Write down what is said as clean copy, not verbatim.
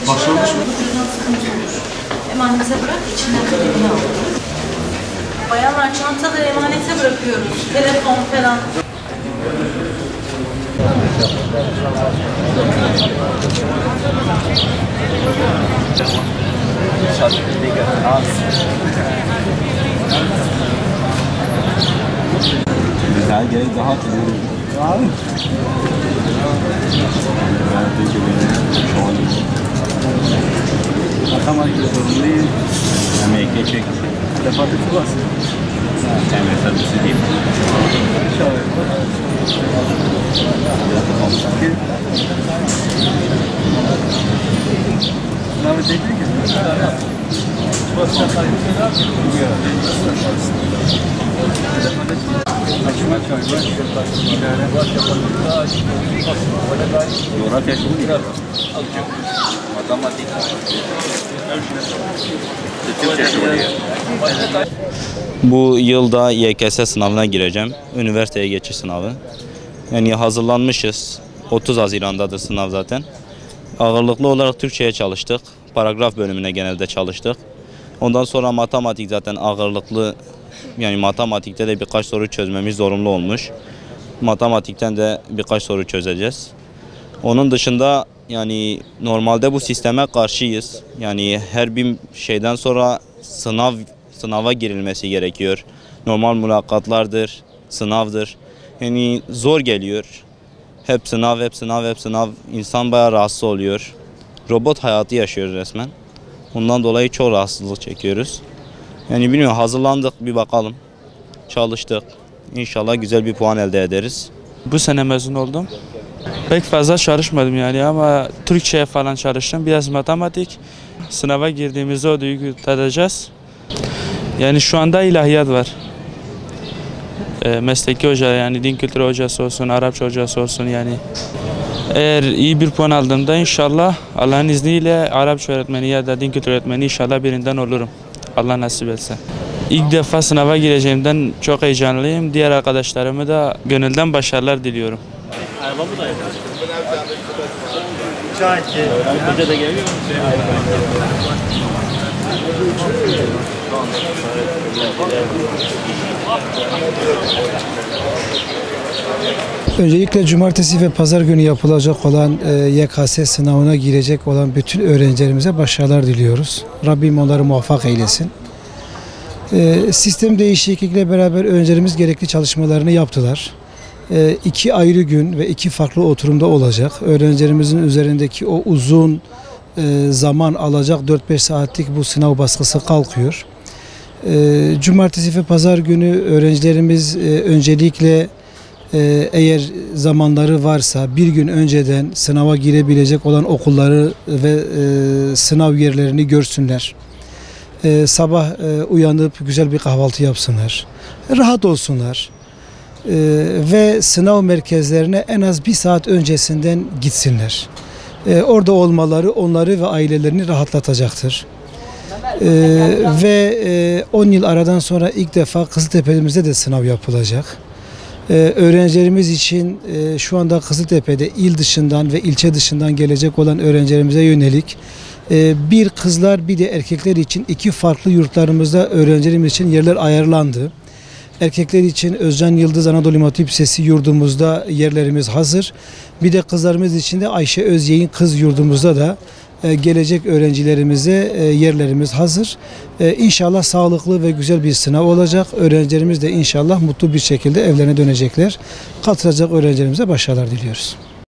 Başlamış mı? Emanete bırak, içinden birini al. Bayanlar çantaları emanete bırakıyoruz. Telefon falan. Güzel, gerek daha tuzlu. Abi. Matematik sorumluyum. Emek geçecek. Defatif burası. Sen mesajısı değil mi? Sınavı çekti ki. Coğrafya şunu biraz matematik. Bu yılda YKS sınavına gireceğim. Üniversiteye geçiş sınavı. Yani hazırlanmışız. 30 Haziran'dadır sınav zaten. Ağırlıklı olarak Türkçe'ye çalıştık. Paragraf bölümüne genelde çalıştık. Ondan sonra matematik zaten ağırlıklı. Yani matematikte de birkaç soru çözmemiz zorunlu olmuş. Matematikten de birkaç soru çözeceğiz. Onun dışında yani normalde bu sisteme karşıyız. Yani her bir şeyden sonra sınava girilmesi gerekiyor. Normal mülakatlardır, sınavdır. Yani zor geliyor. Hep sınav, hep sınav, hep sınav. İnsan bayağı rahatsız oluyor. Robot hayatı yaşıyoruz resmen. Ondan dolayı çok rahatsızlık çekiyoruz. Yani bilmiyorum, hazırlandık, bir bakalım. Çalıştık. İnşallah güzel bir puan elde ederiz. Bu sene mezun oldum. Pek fazla çalışmadım yani ama Türkçe'ye falan çalıştım. Biraz matematik. Sınava girdiğimizde o duyguyu tadacağız. Yani şu anda ilahiyat var. Mesleki hoca, yani din kültürü hocası olsun, Arapça hocası olsun yani. Eğer iyi bir puan aldığımda inşallah Allah'ın izniyle Arapça öğretmeni ya da din kültürü öğretmeni inşallah birinden olurum. Allah nasip etse. İlk defa sınava gireceğimden çok heyecanlıyım. Diğer arkadaşlarımı da gönülden başarılar diliyorum. Arabamı da yapar. Müsaitçi. Hoca da geliyor mu? Öncelikle cumartesi ve pazar günü yapılacak olan YKS sınavına girecek olan bütün öğrencilerimize başarılar diliyoruz. Rabbim onları muvaffak eylesin. Sistem değişiklikle beraber öğrencilerimiz gerekli çalışmalarını yaptılar. 2 ayrı gün ve 2 farklı oturumda olacak. Öğrencilerimizin üzerindeki o uzun zaman alacak 4-5 saatlik bu sınav baskısı kalkıyor. Cumartesi ve pazar günü öğrencilerimiz öncelikle eğer zamanları varsa bir gün önceden sınava girebilecek olan okulları ve sınav yerlerini görsünler. Sabah uyanıp güzel bir kahvaltı yapsınlar. Rahat olsunlar. Ve sınav merkezlerine en az 1 saat öncesinden gitsinler. Orada olmaları onları ve ailelerini rahatlatacaktır. Ve 10 yıl aradan sonra ilk defa Kızıltepe'mizde de sınav yapılacak. Öğrencilerimiz için şu anda Kızıltepe'de il dışından ve ilçe dışından gelecek olan öğrencilerimize yönelik bir kızlar bir de erkekler için 2 farklı yurtlarımızda öğrencilerimiz için yerler ayarlandı. Erkekler için Özcan Yıldız Anadolu İmam Hatip Lisesi yurdumuzda yerlerimiz hazır. Bir de kızlarımız için de Ayşe Özyeğin kız yurdumuzda da gelecek öğrencilerimize yerlerimiz hazır. İnşallah sağlıklı ve güzel bir sınav olacak. Öğrencilerimiz de inşallah mutlu bir şekilde evlerine dönecekler. Katılacak öğrencilerimize başarılar diliyoruz.